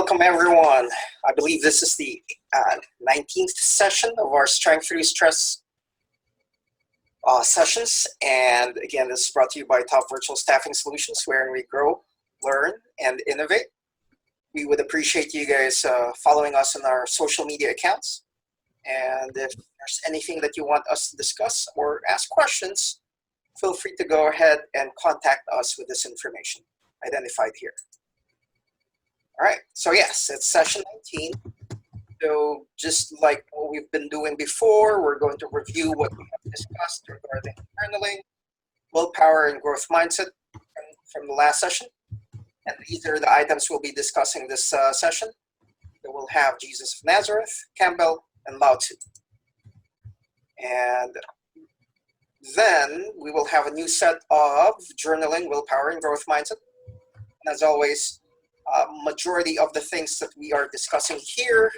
welcome everyone. I believe this is the 19th session of our Strength Through Stress sessions. And again, this is brought to you by Top Virtual Staffing Solutions, wherein we grow, learn, and innovate. We would appreciate you guys following us on our social media accounts. And if there's anything that you want us to discuss or ask questions, feel free to go ahead and contact us with this information identified here. All right, so yes, it's session 19. So just like what we've been doing before, we're going to review what we have discussed regarding journaling, willpower, and growth mindset from the last session. And these are the items we'll be discussing this session. So we'll have Jesus of Nazareth, Campbell, and Lao Tzu. And then we will have a new set of journaling, willpower, and growth mindset. And as always, majority of the things that we are discussing here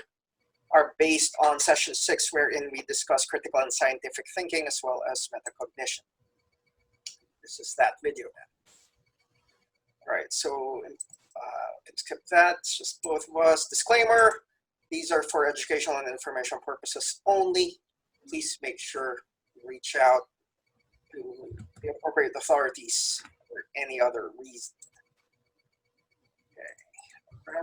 are based on session 6, wherein we discuss critical and scientific thinking as well as metacognition. This is that video then. All right, so let's skip that. It's just both of us. Disclaimer, these are for educational and information purposes only. Please make sure you reach out to the appropriate authorities for any other reason.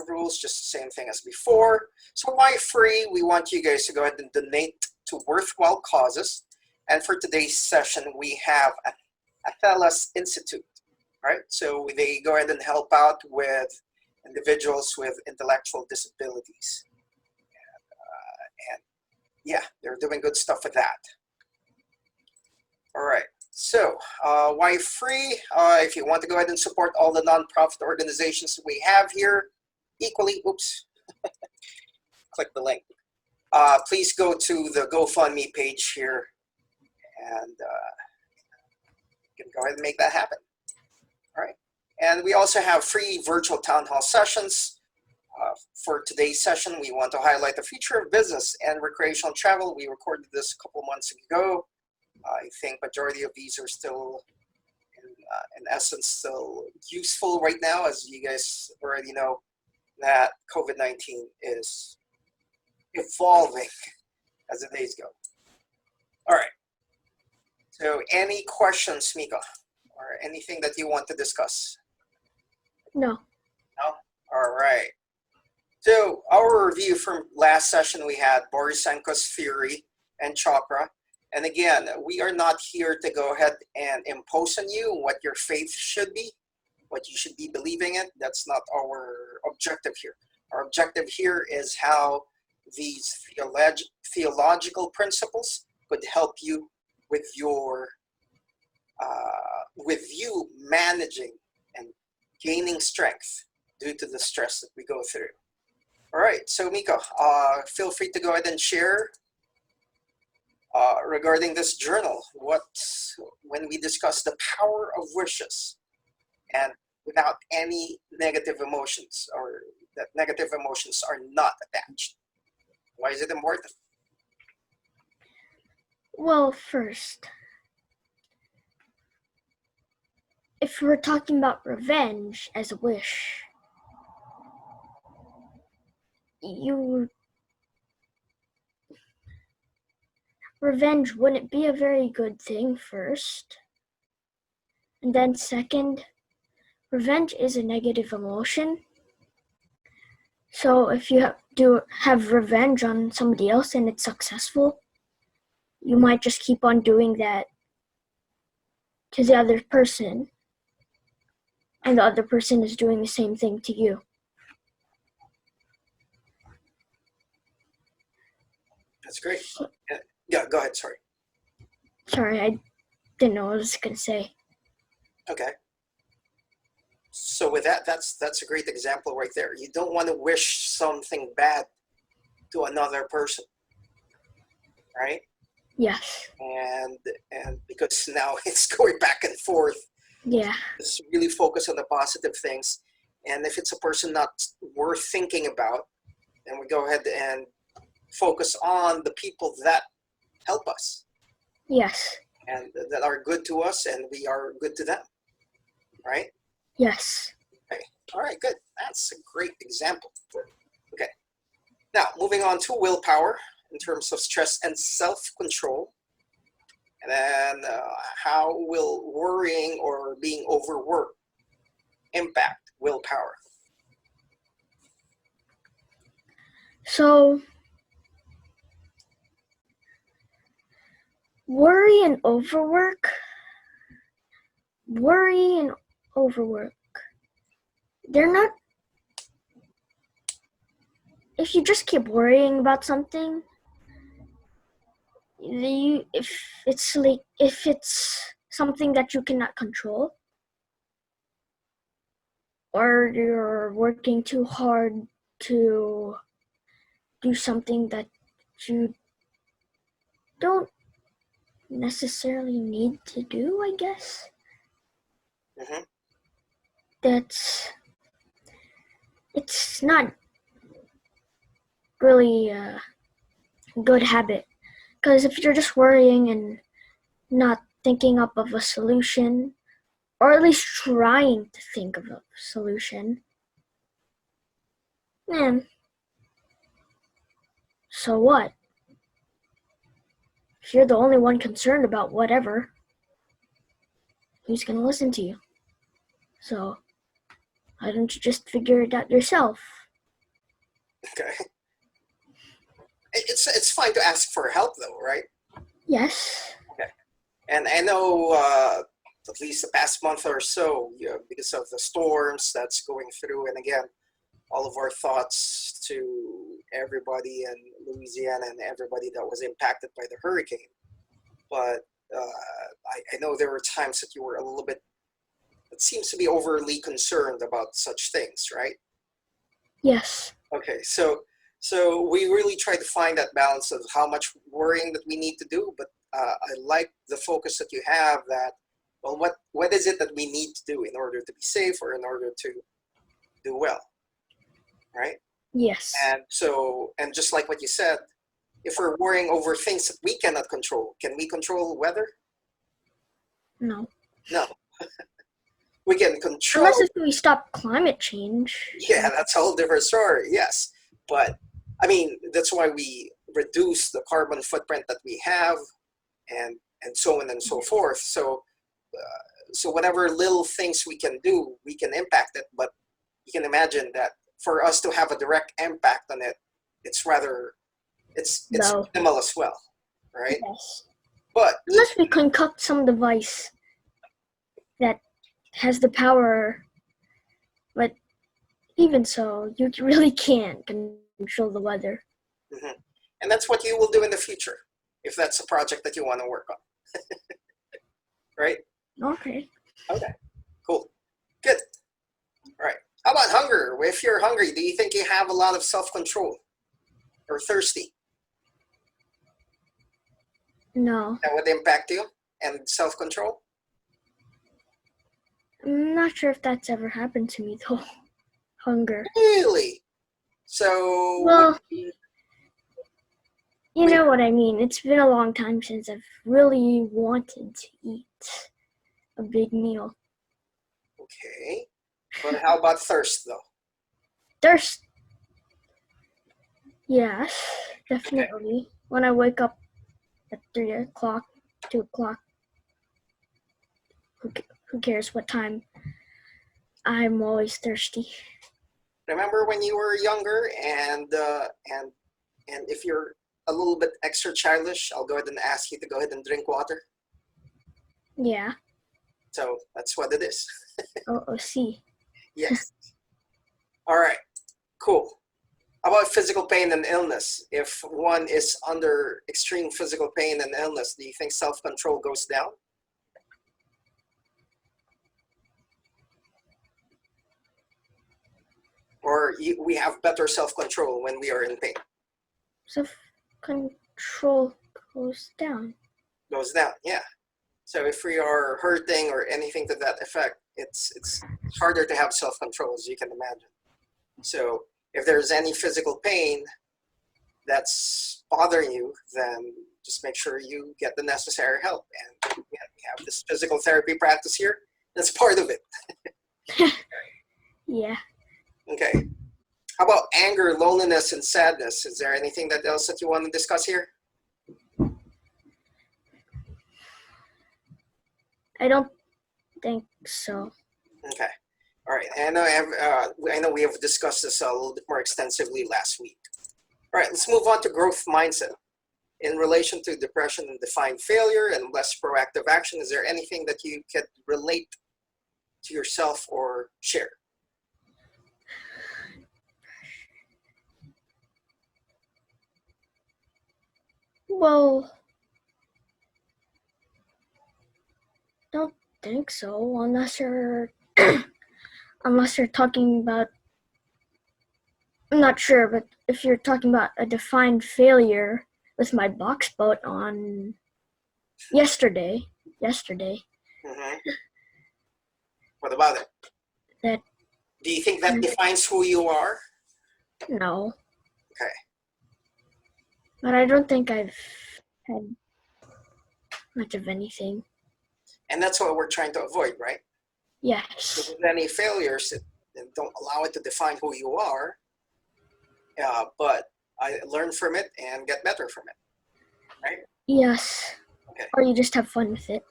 Rules, just the same thing as before. So why free? We want you guys to go ahead and donate to worthwhile causes. And for today's session, we have a Tvss Institute, right? So they go ahead and help out with individuals with intellectual disabilities. And yeah, they're doing good stuff with that. All right. So why free? If you want to go ahead and support all the nonprofit organizations we have here, equally, oops, click the link. Please go to the GoFundMe page here and you can go ahead and make that happen. All right. And we also have free virtual town hall sessions. For today's session, we want to highlight the future of business and recreational travel. We recorded this a couple months ago. I think majority of these are still, in essence, still useful right now, as you guys already know that COVID-19 is evolving as the days go. All right. So any questions, Miko, or anything that you want to discuss? No. No? All right. So our review from last session, we had Borisenko's theory and chakra. And again, we are not here to go ahead and impose on you what your faith should be, what you should be believing in. That's not our objective here. Our objective here is how these theological principles could help you with your, with you managing and gaining strength due to the stress that we go through. All right, so Miko, feel free to go ahead and share regarding this journal. When we discuss the power of wishes and without any negative emotions, or that negative emotions are not attached. Why is it important? Well, first, if we're talking about revenge as a wish, revenge wouldn't be a very good thing first. And then second, revenge is a negative emotion. So if you have revenge on somebody else and it's successful, you might just keep on doing that to the other person, and the other person is doing the same thing to you. That's great. Yeah, go ahead, sorry. Sorry, I didn't know what I was going to say. Okay. So with that, that's a great example right there. You don't want to wish something bad to another person, right? Yes. And because now it's going back and forth. Yeah. Just really focus on the positive things. And if it's a person not worth thinking about, then we go ahead and focus on the people that help us. Yes. And that are good to us, and we are good to them, right? Yes. Okay, All right, good. That's a great example. Okay. Now, moving on to willpower in terms of stress and self-control. And then how will worrying or being overworked impact willpower? So, worry and overwork, they're not, if you just keep worrying about something, if it's something that you cannot control, or you're working too hard to do something that you don't necessarily need to do, I guess. Mm-hmm. It's not really a good habit, because if you're just worrying and not thinking up of a solution, or at least trying to think of a solution, man, so what? If you're the only one concerned about whatever, who's gonna listen to you? So why don't you just figure it out yourself? Okay. It's fine to ask for help though, right? Yes. Okay. And I know at least the past month or so, because of the storms that's going through, and again, all of our thoughts to everybody in Louisiana and everybody that was impacted by the hurricane. But I know there were times that you were a little bit, it seems to be overly concerned about such things, right? Yes. Okay, so we really try to find that balance of how much worrying that we need to do, but I like the focus that you have that, well, what is it that we need to do in order to be safe or in order to do well, right? Yes. And just like what you said, if we're worrying over things that we cannot control, can we control weather? No. No. We can control. Unless if we stop climate change. Yeah, that's a whole different story. Yes, but I mean that's why we reduce the carbon footprint that we have, and so on and so forth. So whatever little things we can do, we can impact it. But you can imagine that for us to have a direct impact on it, it's No. minimal as well, right? Yes. But unless we concoct some device that has the power, but even so, you really can't control the weather. mm-hmm. And that's what you will do in the future, if that's a project that you want to work on. Right? Okay. Okay, cool. Good. All right. How about hunger? If you're hungry, do you think you have a lot of self-control or thirsty? No. That would impact you and self-control? I'm not sure if that's ever happened to me though. Hunger. Really? So, Well, you know what I mean. It's been a long time since I've really wanted to eat a big meal. okay. But how about thirst though? Thirst. Yes, definitely. Okay. When I wake up at 3 o'clock, 2 o'clock, who cares what time, I'm always thirsty. Remember when you were younger and if you're a little bit extra childish, I'll go ahead and ask you to go ahead and drink water. Yeah. So that's what it is. Oh, see. Yes. All right. Cool. How about physical pain and illness? If one is under extreme physical pain and illness, do you think self-control goes down? Or we have better self-control when we are in pain? Self-control goes down. Goes down, yeah. So if we are hurting or anything to that effect, it's harder to have self-control, as you can imagine. So if there's any physical pain that's bothering you, then just make sure you get the necessary help. And we have this physical therapy practice here. That's part of it. Yeah. Okay. How about anger, loneliness, and sadness? Is there anything else that you want to discuss here? I don't think so. Okay. All right. And I know we have discussed this a little bit more extensively last week. All right. Let's move on to growth mindset. In relation to depression and defined failure and less proactive action, is there anything that you could relate to yourself or share? Well, don't think so, unless you're unless you're talking about, I'm not sure, but if you're talking about a defined failure with my box boat on yesterday. Mm-hmm. What about it? That Do you think that defines who you are? No. Okay. But I don't think I've had much of anything. And that's what we're trying to avoid, right? Yes. If there's any failures, don't allow it to define who you are. But I learn from it and get better from it, right? Yes. Okay. Or you just have fun with it.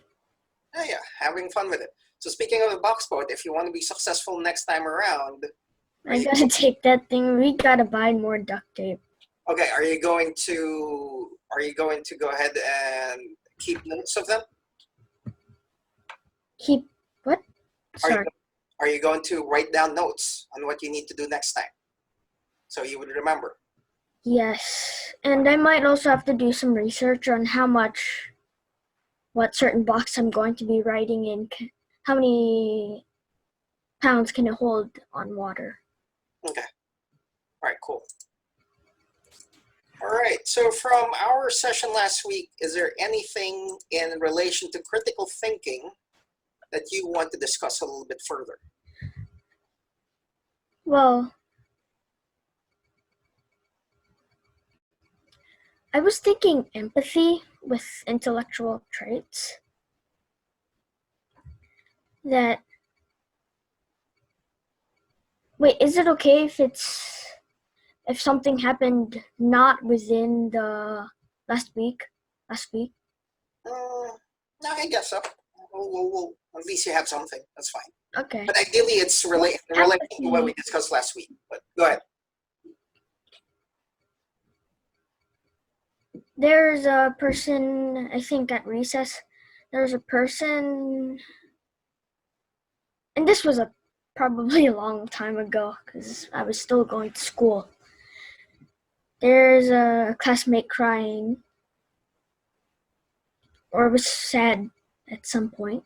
Yeah, having fun with it. So speaking of the box boat, if you want to be successful next time around, I gotta take that thing. We gotta buy more duct tape. Okay, are you going to go ahead and keep notes of them? Keep what? Sorry. Are you going to write down notes on what you need to do next time, so you would remember? Yes, and I might also have to do some research on what certain box I'm going to be writing in. How many pounds can it hold on water? Okay. All right, cool. All right, so from our session last week, is there anything in relation to critical thinking that you want to discuss a little bit further? Well, I was thinking empathy with intellectual traits. Wait, is it okay if something happened not within the last week? No, I guess so. At least you have something. That's fine. Okay. But ideally, it's related to what we discussed last week. But go ahead. There's a person, I think at recess, there's a person, and this was probably a long time ago because I was still going to school. There's a classmate crying, or was sad at some point.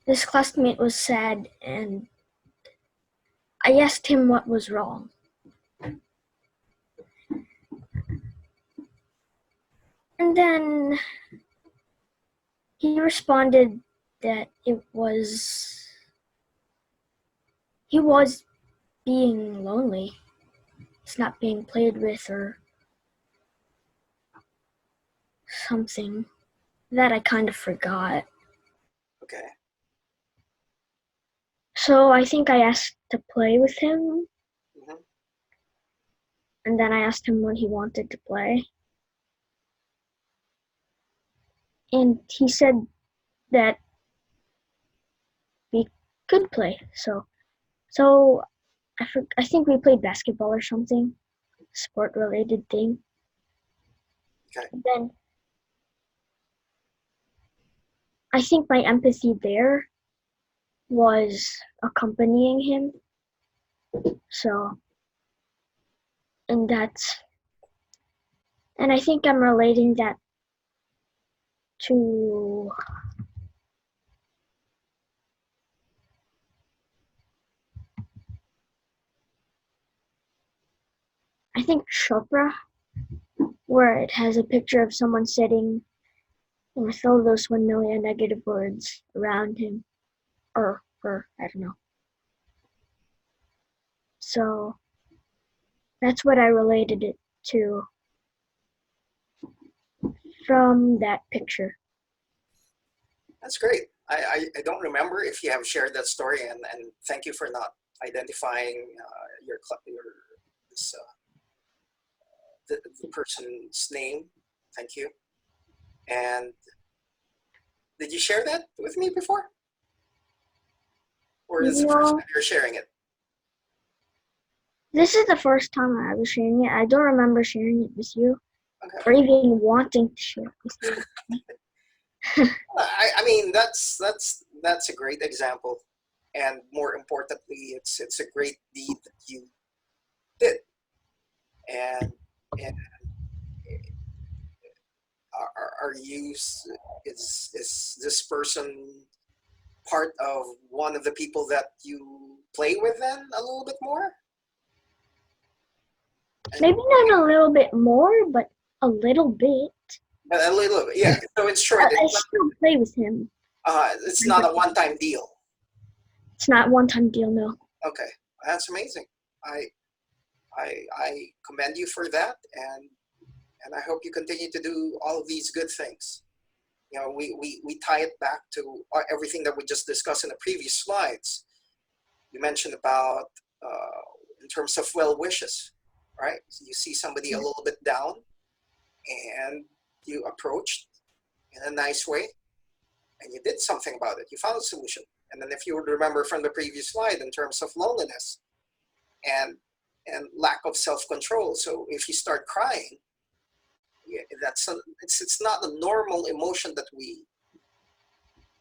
This classmate was sad, and I asked him what was wrong. And then he responded that he was being lonely. He's not being played with or something that I kind of forgot. Okay. So I think I asked to play with him. Mm-hmm. And then I asked him what he wanted to play. And he said that we could play. So I think we played basketball or something, sport-related thing. Okay. And then I think my empathy there was accompanying him. So, and I think I'm relating that to I think Chopra, where it has a picture of someone sitting with all those 1 million negative words around him, or her, I don't know. So that's what I related it to from that picture. That's great. I don't remember if you have shared that story, and thank you for not identifying this, the person's name. Thank you. And did you share that with me before? Or is it the first No, time you're sharing it? this is the first time I was sharing it. I don't remember sharing it with you, Okay. or even wanting to share it with you. I mean, that's a great example, and more importantly, it's a great deed that you did. And are you, is this person part of one of the people that you play with then a little bit more? Maybe not a little bit more, but a little bit. But a little bit, yeah. So it's short. I still play with him. It's not a one-time deal. It's not a one-time deal, no. Okay, that's amazing. I commend you for that, and I hope you continue to do all of these good things. You know, we tie it back to everything that we just discussed in the previous slides. You mentioned about in terms of well wishes, right? So you see somebody a little bit down, and you approached in a nice way, and you did something about it. You found a solution. And then if you would remember from the previous slide in terms of loneliness and lack of self-control. So if you start crying, yeah, it's not a normal emotion that we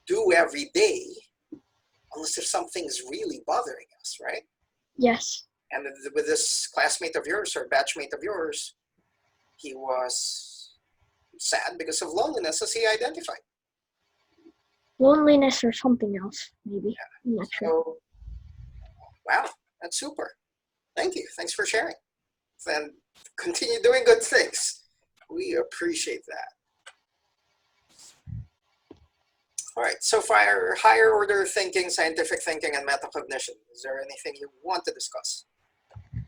do every day unless if something's really bothering us, right? Yes. And with this classmate of yours or batchmate of yours, he was sad because of loneliness as he identified. Loneliness or something else, maybe. Yeah. I'm not sure. So, wow, that's super. Thank you. Thanks for sharing. And continue doing good things. We appreciate that. All right, so for our higher order thinking, scientific thinking, and metacognition, is there anything you want to discuss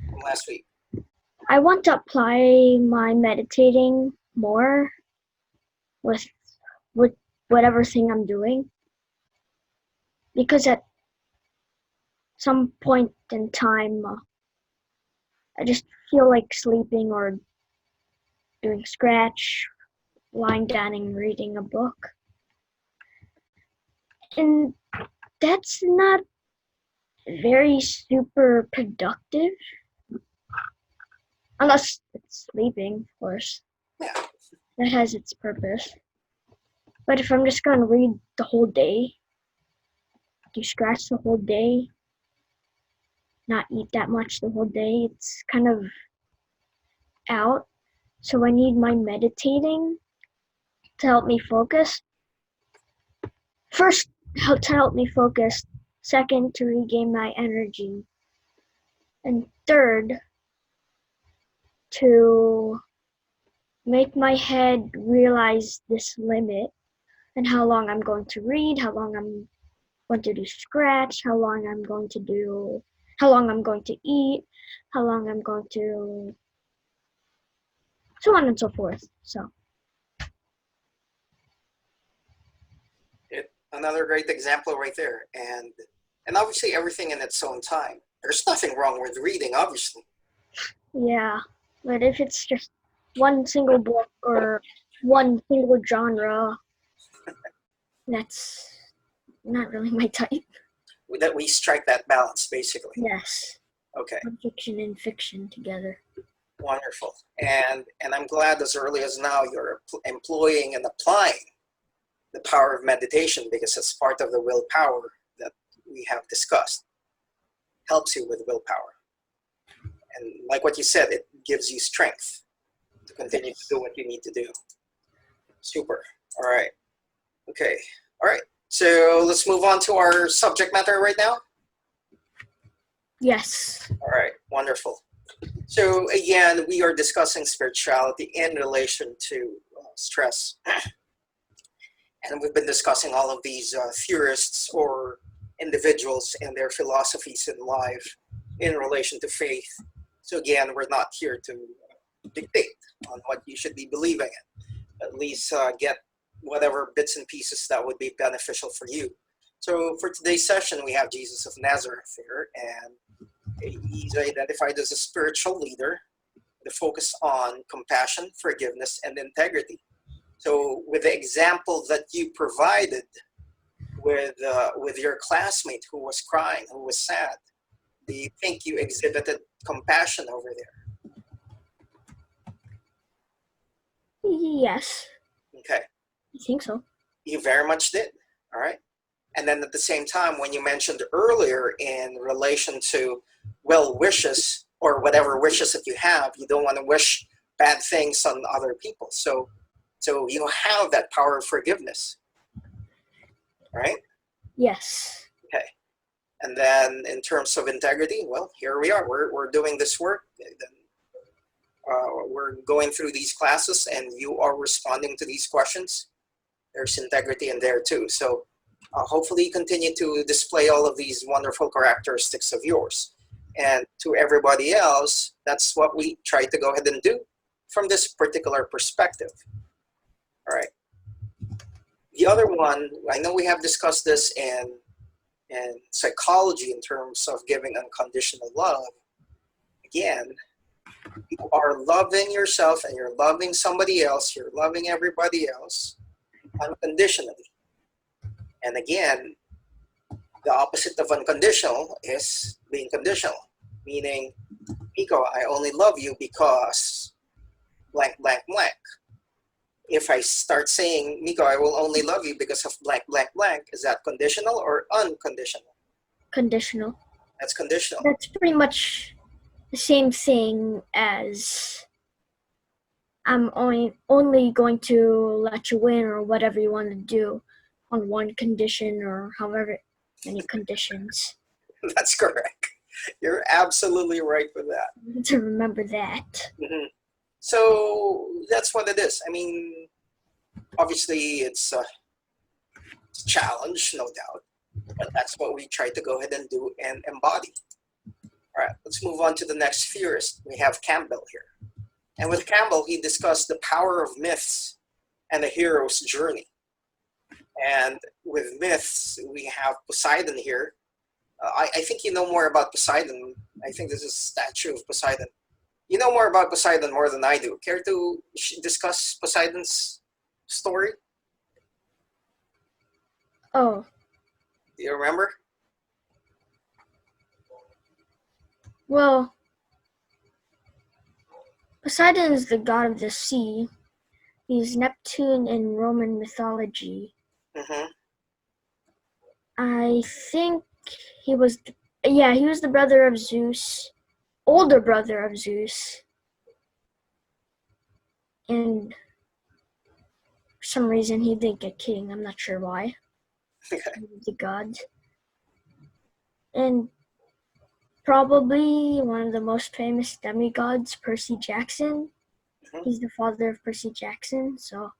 from last week? I want to apply my meditating more with whatever thing I'm doing, because at some point in time, I just feel like sleeping or doing scratch, lying down and reading a book. And that's not very super productive. Unless it's sleeping, of course. Yeah. That has its purpose. But if I'm just going to read the whole day, do scratch the whole day, not eat that much the whole day, it's kind of out. So I need my meditating to help me focus. First, to help me focus. Second, to regain my energy. And third, to make my head realize this limit and how long I'm going to read, how long I'm going to do scratch, how long I'm going to eat, how long I'm going to, so on and so forth. So Another great example right there. And obviously everything in its own time. There's nothing wrong with reading, obviously. yeah, but if it's just one single book or one single genre, that's not really my type. That we strike that balance, basically. Yes. Okay. Fiction and fiction together. Wonderful. And I'm glad as early as now you're employing and applying the power of meditation, because it's part of the willpower that we have discussed. Helps you with willpower. And like what you said, it gives you strength to continue to do what you need to do. Super. All right. Okay. All right. So let's move on to our subject matter right now. Yes. All right. Wonderful. So again, we are discussing spirituality in relation to stress. And we've been discussing all of these theorists or individuals and their philosophies in life in relation to faith. So again, we're not here to dictate on what you should be believing in. At least get whatever bits and pieces that would be beneficial for you. So for today's session, we have Jesus of Nazareth here, and he's identified as a spiritual leader, the focus on compassion, forgiveness, and integrity. So with the example that you provided with your classmate who was crying, who was sad, do you think you exhibited compassion over there? Yes. Okay. I think so. You very much did. All right. And then at the same time, when you mentioned earlier in relation to well wishes or whatever wishes that you have, you don't want to wish bad things on other people. So you have that power of forgiveness, right? Yes. Okay. And then in terms of integrity, well, here we are. We're doing this work. We're going through these classes, and you are responding to these questions. There's integrity in there too. So hopefully you continue to display all of these wonderful characteristics of yours. And to everybody else, that's what we try to go ahead and do from this particular perspective. All right. The other one, I know we have discussed this in psychology in terms of giving unconditional love. Again, you are loving yourself and you're loving somebody else, you're loving everybody else unconditionally. And again, the opposite of unconditional is being conditional, meaning, Miko, I only love you because blank, blank, blank. If I start saying, Miko, I will only love you because of blank, blank, blank, is that conditional or unconditional? Conditional. That's conditional. That's pretty much the same thing as I'm only going to let you win or whatever you want to do on one condition or however many conditions. That's correct. You're absolutely right with that. To remember that. Mm-hmm. So that's what it is. I mean, obviously it's a challenge, no doubt, but that's what we try to go ahead and do and embody. All right, let's move on to the next theorist. We have Campbell here. And with Campbell, he discussed the power of myths and the hero's journey. And with myths, we have Poseidon here. I think you know more about Poseidon. I think this is a statue of Poseidon. You know more about Poseidon more than I do. Care to discuss Poseidon's story? Oh. Do you remember? Well, Poseidon is the god of the sea. He's Neptune in Roman mythology. Mm-hmm. I think he was the brother of Zeus, older brother of Zeus. And for some reason he didn't get king. I'm not sure why. Okay. The gods. And probably one of the most famous demigods, Percy Jackson. Mm-hmm. He's the father of Percy Jackson, so.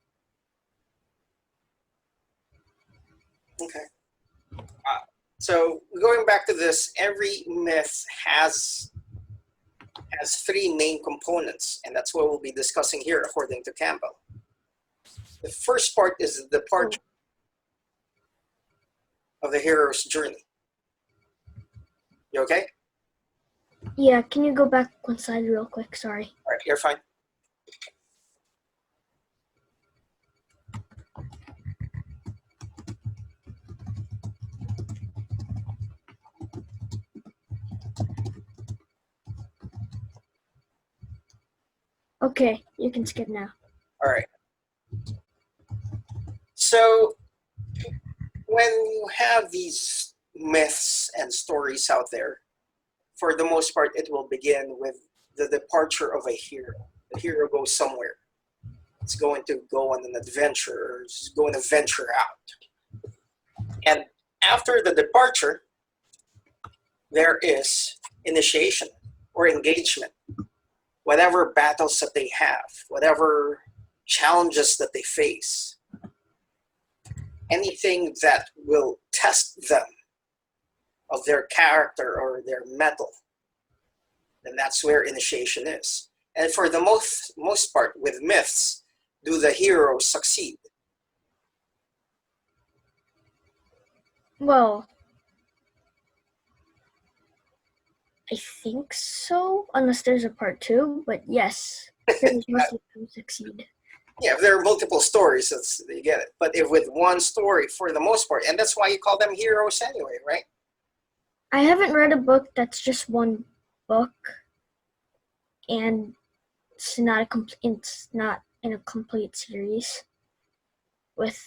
Okay. So going back to this, every myth has three main components, and that's what we'll be discussing here according to Campbell. The first part is the departure of the hero's journey. You okay? Yeah, can you go back one slide real quick? Sorry. All right, you're fine. Okay, you can skip now. All right. So when you have these myths and stories out there, for the most part, it will begin with the departure of a hero. The hero goes somewhere. It's going to go on an adventure, or it's going to venture out. And after the departure, there is initiation or engagement. Whatever battles that they have, whatever challenges that they face, anything that will test them of their character or their mettle, then that's where initiation is. And for the most part with myths, do the heroes succeed? Well, I think so, unless there's a part 2, but yes, heroes must succeed. Yeah, if there are multiple stories, you get it. But if with one story, for the most part, and that's why you call them heroes anyway, right? I haven't read a book that's just one book, and it's not in a complete series with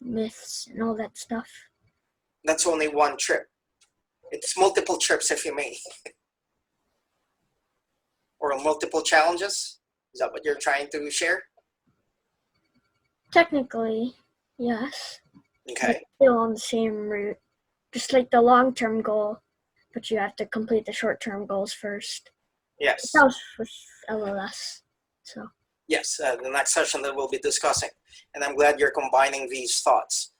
myths and all that stuff. That's only one trip. It's multiple trips, if you may. Or multiple challenges. Is that what you're trying to share? Technically, yes. Okay. But still on the same route. Just like the long-term goal, but you have to complete the short-term goals first. Yes. That was with LLS. So. Yes, the next session that we'll be discussing. And I'm glad you're combining these thoughts.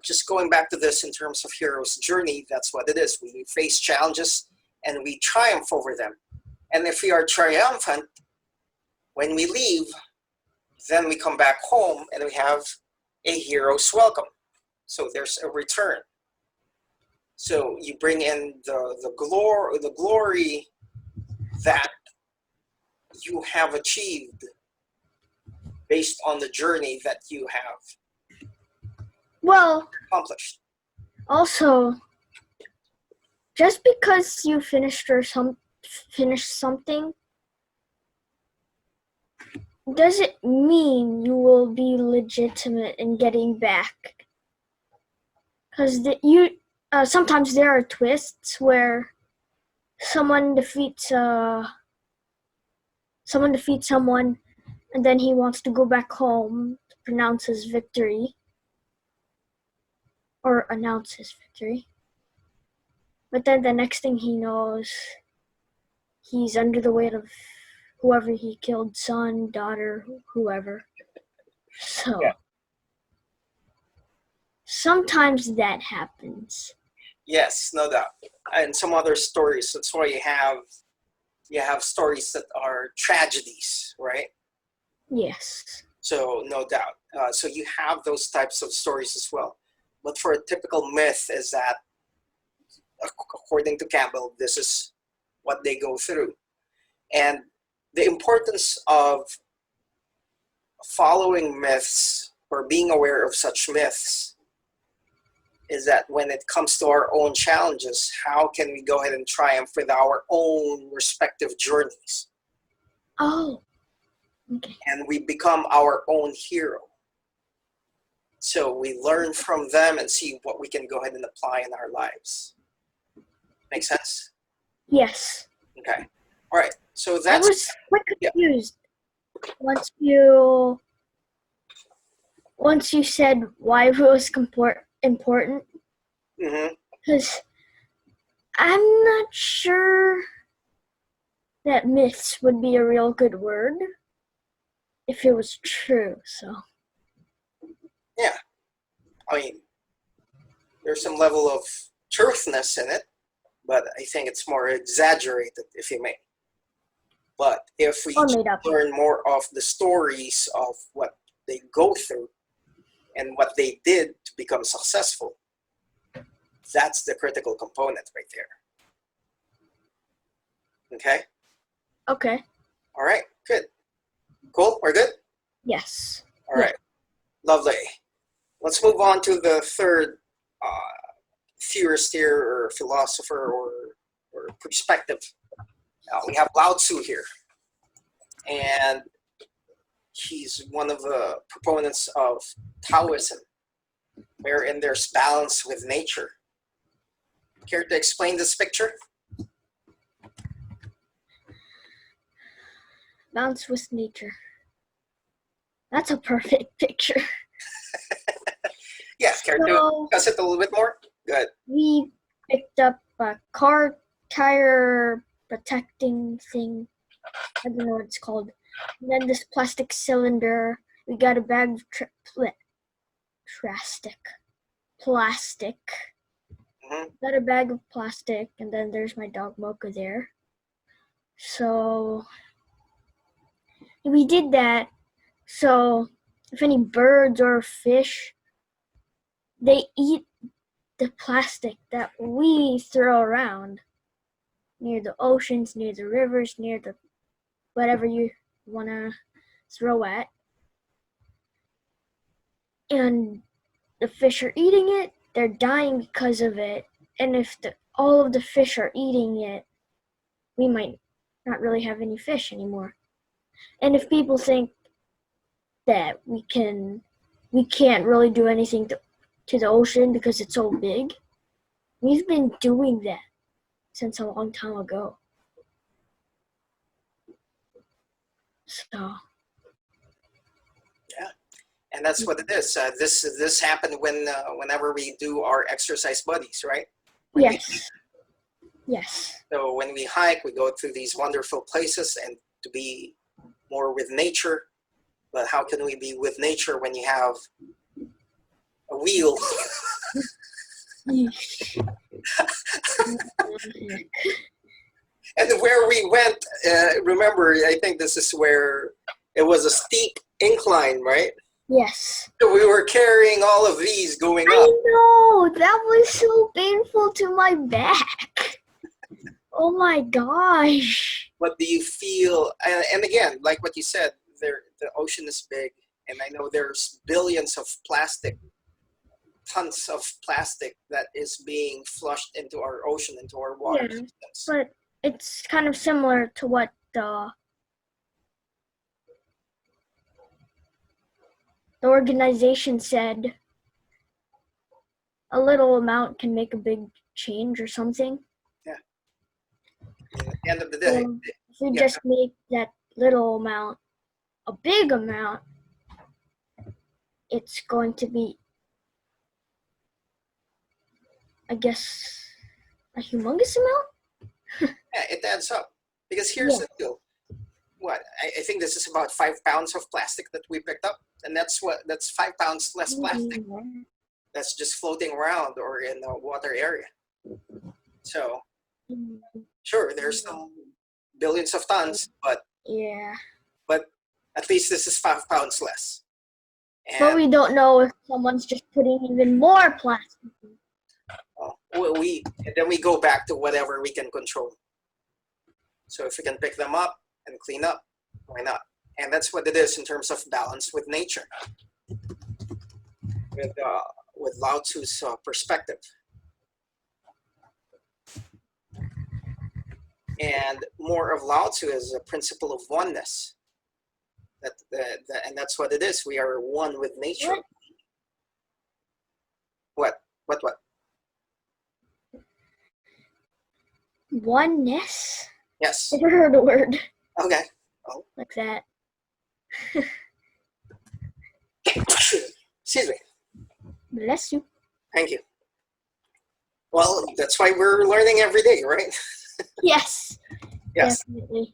Just going back to this in terms of hero's journey, that's what it is. We face challenges and we triumph over them. And if we are triumphant, when we leave, then we come back home and we have a hero's welcome. So there's a return. So you bring in the glory that you have achieved based on the journey that you have accomplished. Also, just because you finished something, doesn't mean you will be legitimate in getting back. Because sometimes there are twists where someone defeats someone, and then he wants to go back home to pronounce his victory or announce his victory. But then the next thing he knows, he's under the weight of whoever he killed, son, daughter, whoever. So yeah. Sometimes that happens. Yes, no doubt. And some other stories, that's why you have stories that are tragedies, right? Yes. So no doubt. So you have those types of stories as well. But for a typical myth is that, according to Campbell, this is what they go through. And the importance of following myths or being aware of such myths is that when it comes to our own challenges, how can we go ahead and triumph with our own respective journeys? Oh, okay. And we become our own hero. So we learn from them and see what we can go ahead and apply in our lives. Make sense? Yes. Okay. All right. So that's... I was quite confused. Yeah. Once you said why it was important. Because I'm not sure that myths would be a real good word if it was true, so. Yeah. I mean, there's some level of truthness in it, but I think it's more exaggerated, if you may. But if we learn more of the stories of what they go through and what they did to become successful, that's the critical component right there. Okay? Okay. All right, good. Cool, we're good? Yes. All right, lovely. Let's move on to the third theorist here, or philosopher, or perspective. We have Lao Tzu here. And he's one of the proponents of Taoism, wherein there's balance with nature. Care to explain this picture? Balance with nature. That's a perfect picture. Yeah, care to discuss it a little bit more? Good. We picked up a car tire protecting thing. I don't know what it's called. And then this plastic cylinder. We got a bag of plastic. Got a bag of plastic, and then there's my dog Mocha there. So we did that. So if any birds or fish, they eat the plastic that we throw around near the oceans, near the rivers, near the whatever you want to throw at. And the fish are eating it, they're dying because of it. And if all of the fish are eating it, we might not really have any fish anymore. And if people think that we can't really do anything to the ocean because it's so big, we've been doing that since a long time ago. So. Yeah, and that's what it is. This happened whenever we do our exercise buddies, right? Yes. So when we hike, we go to these wonderful places and to be more with nature. But how can we be with nature when you have a wheel? And where we went, remember, I think this is where it was a steep incline, right? Yes. So we were carrying all of these going up. I know, that was so painful to my back. Oh my gosh. What do you feel? And again, like what you said, the ocean is big, and I know there's billions of plastic, tons of plastic that is being flushed into our ocean, into our water systems. But it's kind of similar to what the organization said. A little amount can make a big change or something. Yeah. At the end of the day, if we just make that little amount a big amount, it's going to be, I guess, a humongous amount? Yeah, it adds up. Because here's the deal. What? I think this is about 5 pounds of plastic that we picked up. And that's 5 pounds less plastic. That's just floating around or in the water area. So, sure, there's still billions of tons, but at least this is 5 pounds less. And but we don't know if someone's just putting even more plastic. Then we go back to whatever we can control. So if we can pick them up and clean up, why not? And that's what it is in terms of balance with nature. With Lao Tzu's perspective. And more of Lao Tzu is a principle of oneness. And that's what it is. We are one with nature. What? Oneness? Yes. Never heard the word. Okay. Oh. Like that. Excuse me. Bless you. Thank you. Well, that's why we're learning every day, right? Yes. Yes. Definitely.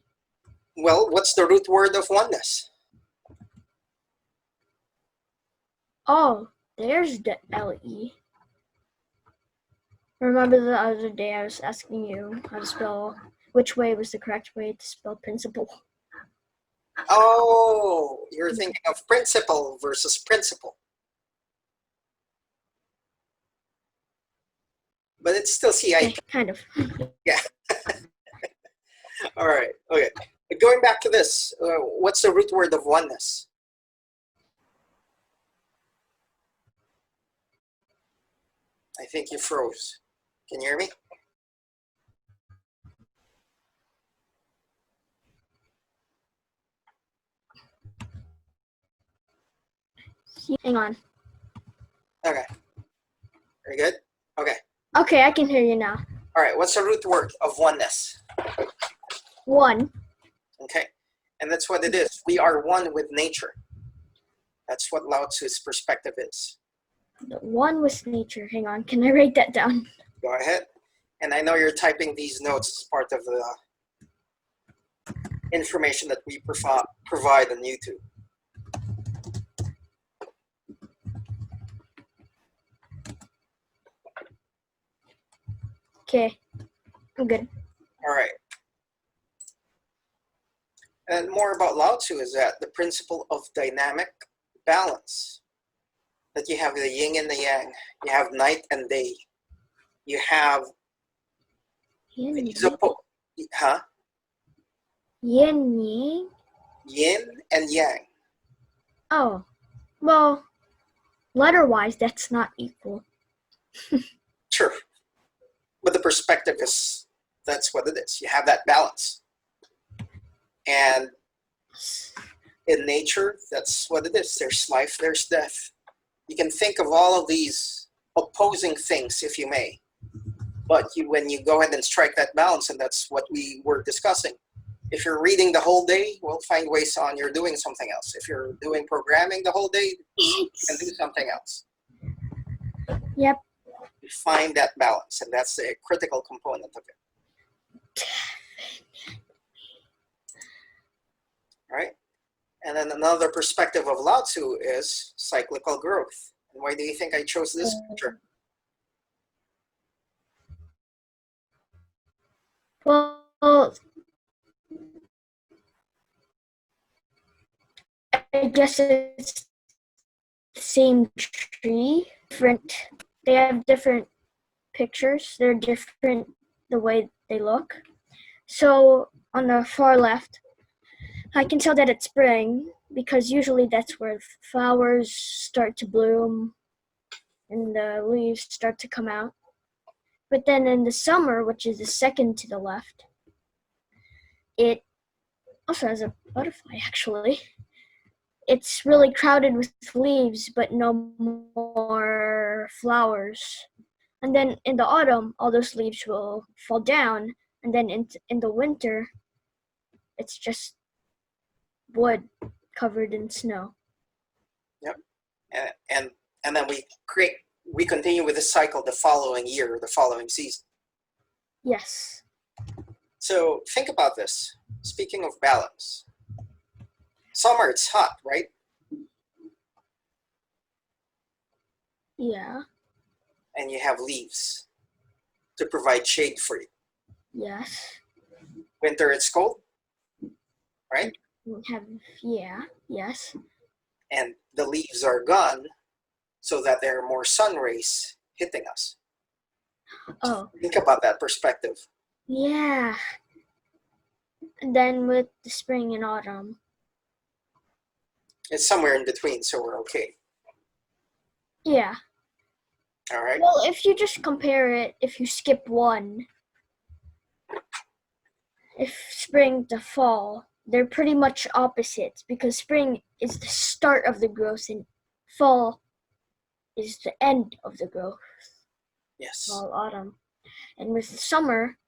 Well, what's the root word of oneness? Oh, there's the L-E. Remember the other day I was asking you how to spell, which way was the correct way to spell principle? Oh, you're thinking of principle versus principle. But it's still CIP. Kind of. Yeah. All right. Okay. But going back to this, what's the root word of oneness? I think you froze. Can you hear me? Hang on. Okay. Very good. Okay. Okay, I can hear you now. All right. What's the root word of oneness? One. Okay. And that's what it is. We are one with nature. That's what Lao Tzu's perspective is. One with nature. Hang on. Can I write that down? Go ahead. And I know you're typing these notes as part of the information that we provide on YouTube. Okay. I'm good. All right. And more about Lao Tzu is that the principle of dynamic balance. That you have the yin and the yang. You have night and day. You have Yin these yang. Yin yang. yin and yang. Oh, well, letter-wise, that's not equal. True. But the perspective is, that's what it is. You have that balance. And in nature, that's what it is. There's life, there's death. You can think of all of these opposing things, if you may. But when you go ahead and strike that balance, and that's what we were discussing. If you're reading the whole day, we'll find ways on you're doing something else. If you're doing programming the whole day, you can do something else. Yep. You find that balance, and that's a critical component of it. Right? And then another perspective of Lao Tzu is cyclical growth. And why do you think I chose this picture? Well, I guess it's the same tree. They have different pictures. They're different the way they look. So on the far left, I can tell that it's spring because usually that's where flowers start to bloom and the leaves start to come out. But then in the summer, which is the second to the left, it also has a butterfly actually. It's really crowded with leaves, but no more flowers. And then in the autumn, all those leaves will fall down. And then in the winter, it's just wood covered in snow. Yep. And then we continue with the cycle the following year, the following season. Yes. So think about this. Speaking of balance, summer it's hot, right? Yeah. And you have leaves to provide shade for you. Yes. Winter it's cold, right? Yes. And the leaves are gone so that there are more sun rays hitting us. Oh. Think about that perspective. Yeah. And then with the spring and autumn. It's somewhere in between, so we're okay. Yeah. All right. Well, if you just compare it, if you skip one, if spring to fall, they're pretty much opposites because spring is the start of the growth and fall is the end of the growth. Yes. Fall, autumn. And with summer,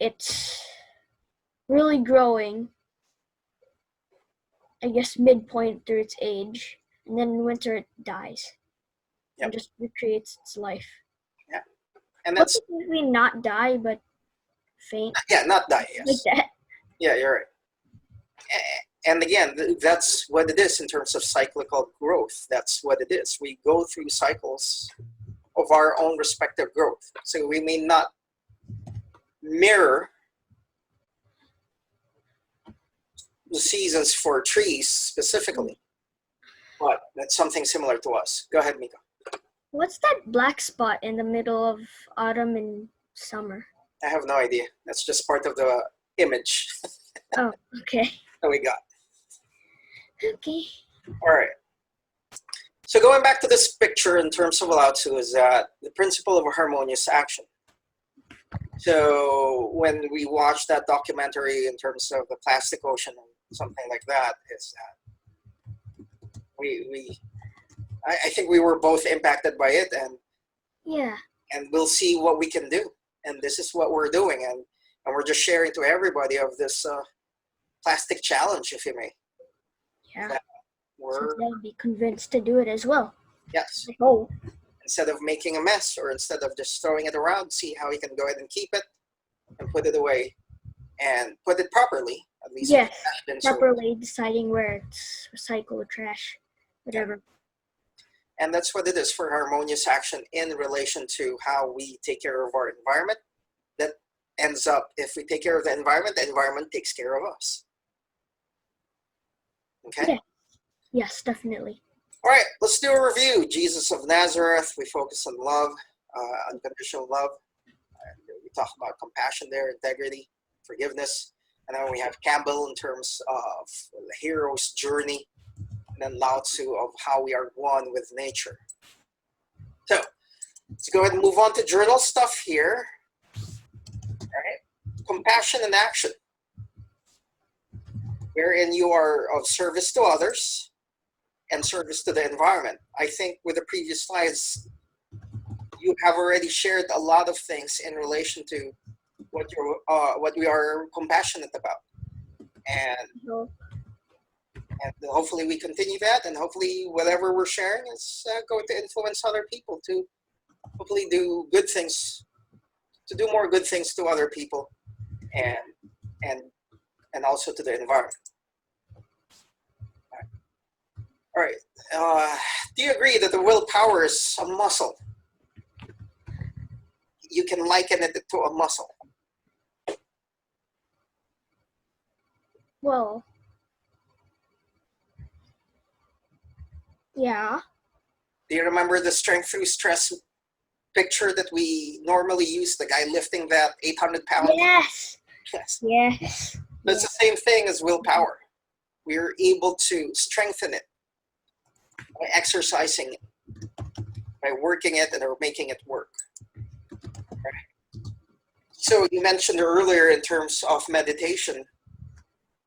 it's really growing, I guess midpoint through its age, and then in winter it dies. Yep. And just recreates its life. Yeah. And that's technically not die, but faint. Yeah, not die, yes. Like that. Yeah, you're right. And again, that's what it is in terms of cyclical growth. That's what it is. We go through cycles of our own respective growth. So we may not mirror the seasons for trees specifically, but that's something similar to us. Go ahead, Miko. What's that black spot in the middle of autumn and summer? I have no idea. That's just part of the image. Oh, okay. That we got. Okay. All right. So going back to this picture in terms of Lao Tzu is that the principle of harmonious action. So when we watch that documentary in terms of the plastic ocean and something like that, is that I think we were both impacted by it, and yeah, and we'll see what we can do. And this is what we're doing, and we're just sharing to everybody of this plastic challenge, if you may. Yeah. So they'll be convinced to do it as well. Yes. Oh. Instead of making a mess, or instead of just throwing it around, see how you can go ahead and keep it and put it away and put it properly. At least yes, properly deciding where it's recycle or trash, whatever. And that's what it is for harmonious action in relation to how we take care of our environment. That ends up, if we take care of the environment takes care of us. Okay? Yeah. Yes, definitely. All right, let's do a review. Jesus of Nazareth, we focus on love. unconditional love. And we talk about compassion there, integrity, forgiveness. And then we have Campbell in terms of the hero's journey. And then Lao Tzu of how we are one with nature. So let's go ahead and move on to journal stuff here. All right. Compassion in action, wherein you are of service to others and service to the environment. I think with the previous slides, you have already shared a lot of things in relation to what we are compassionate about, and hopefully we continue that, and hopefully whatever we're sharing is going to influence other people to hopefully do good things, to do more good things to other people, and also to the environment. All right. Do you agree that the willpower is a muscle? You can liken it to a muscle. Well, yeah. Do you remember the strength through stress picture that we normally use? The guy lifting that 800 pounds? Yes. Yes. Yes. But it's the same thing as willpower. We're able to strengthen it by exercising it, by working it, and or making it work. Right. So you mentioned earlier in terms of meditation.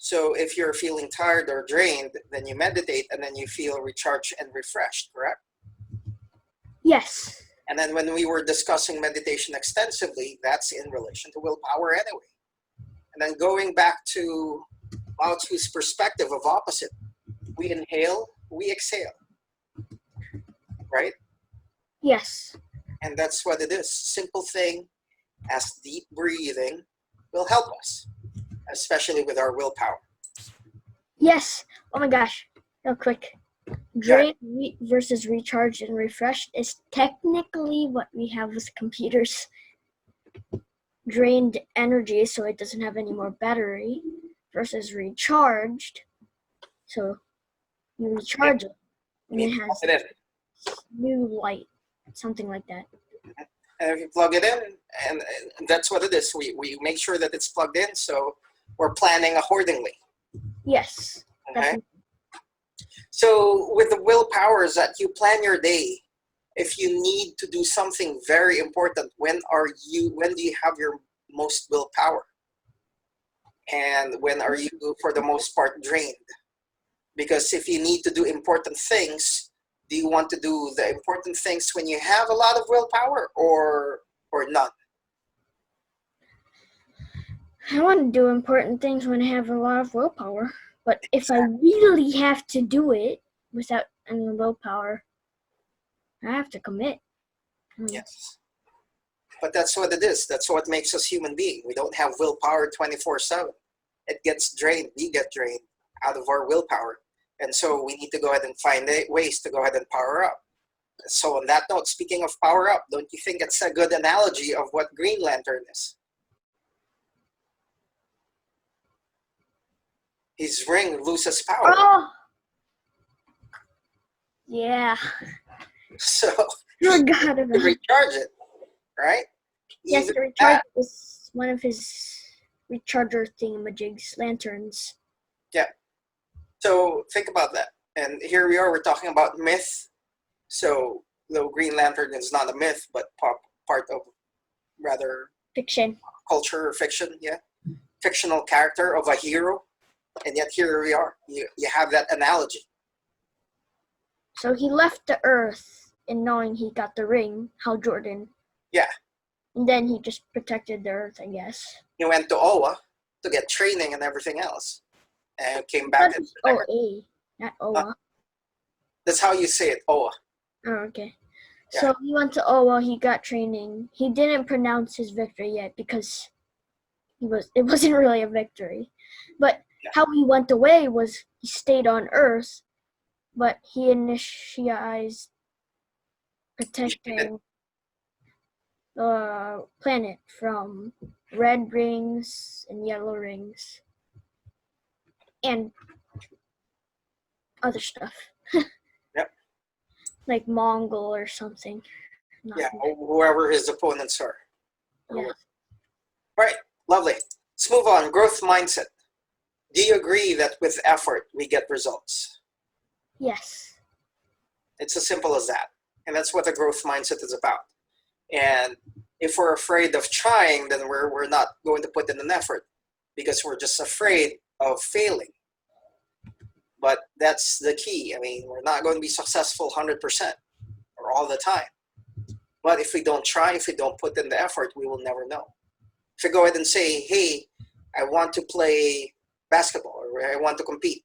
So if you're feeling tired or drained, then you meditate and then you feel recharged and refreshed, correct? Yes. And then when we were discussing meditation extensively, that's in relation to willpower anyway. And then going back to Lao Tzu's perspective of opposite, we inhale, we exhale, right? Yes. And that's what it is. Simple thing as deep breathing will help us, especially with our willpower. Yes. Oh my gosh. Real quick. Drain versus recharged and refreshed is technically what we have with computers. Drained energy, so it doesn't have any more battery, versus recharged, so you recharge it and it has new light, something like that. And if you plug it in, and that's what it is. We make sure that it's plugged in, so we're planning accordingly. Yes. Okay. Definitely. So with the willpower is that you plan your day. If you need to do something very important, when do you have your most willpower? And when are you, for the most part, drained? Because if you need to do important things, do you want to do the important things when you have a lot of willpower or none? I want to do important things when I have a lot of willpower, but if I really have to do it without any willpower, I have to commit. Yes. But that's what it is. That's what makes us human beings. We don't have willpower 24/7. It gets drained. We get drained out of our willpower. And so we need to go ahead and find ways to go ahead and power up. So on that note, speaking of power up, don't you think it's a good analogy of what Green Lantern is? His ring loses power. Oh! Yeah. So You he forgot to about it. recharge it, right? Yes, Even the recharge is one of his recharger thingamajigs, lanterns. Yeah. So think about that. And here we are, we're talking about myth. So though Green Lantern is not a myth, but part of rather Fiction. culture or fiction, yeah. Fictional character of a hero. And yet here we are. You have that analogy. So he left the Earth in knowing he got the ring, Hal Jordan. Yeah. And then he just protected the Earth, I guess. He went to Oa to get training and everything else. And came back. That's OA, not Oa. That's how you say it, Oa. Oh, okay. Yeah. So he went to Oa, he got training. He didn't pronounce his victory yet because it wasn't really a victory. But how he went away was he stayed on Earth, but he initialized protecting the planet from red rings and yellow rings and other stuff. Yep. Like Mongol or something. not Yeah, that. whoever his opponents are. Yeah. Right, lovely. Let's move on. Growth mindset. Do you agree that with effort we get results? Yes. It's as simple as that. And that's what a growth mindset is about. And if we're afraid of trying, then we're not going to put in an effort because we're just afraid of failing. But that's the key. I mean, we're not going to be successful 100% or all the time. But if we don't try, if we don't put in the effort, we will never know. If we go ahead and say, hey, I want to play basketball or I want to compete.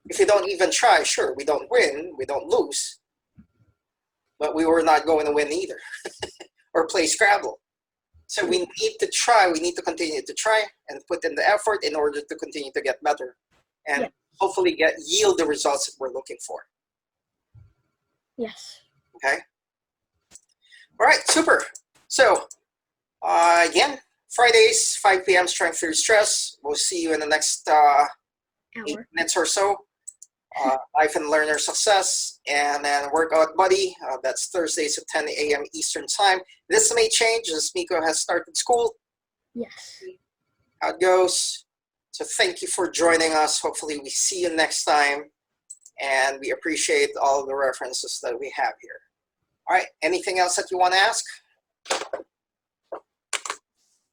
If we don't even try, sure, we don't win, we don't lose, but we were not going to win either. Or play Scrabble. So we need to try, we need to continue to try and put in the effort in order to continue to get better and hopefully yield the results that we're looking for. Yes. Okay? All right, super. So, again, Fridays, 5 p.m. Strength Through Stress. We'll see you in the next 8 minutes or so. Life and Learner Success, and then Workout Buddy. That's Thursdays at 10 a.m. Eastern Time. This may change as Miko has started school. Yes. How it goes. So thank you for joining us. Hopefully we see you next time. And we appreciate all the references that we have here. All right. Anything else that you want to ask?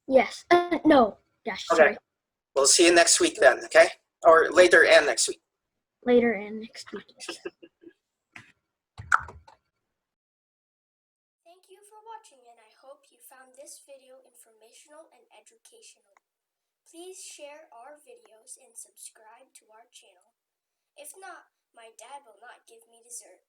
Yes. No. Yes. Okay. Sorry. We'll see you next week then, okay? Or later and next week. Later and next week. Yes. Thank you for watching, and I hope you found this video informational and educational. Please share our videos and subscribe to our channel. If not, my dad will not give me dessert.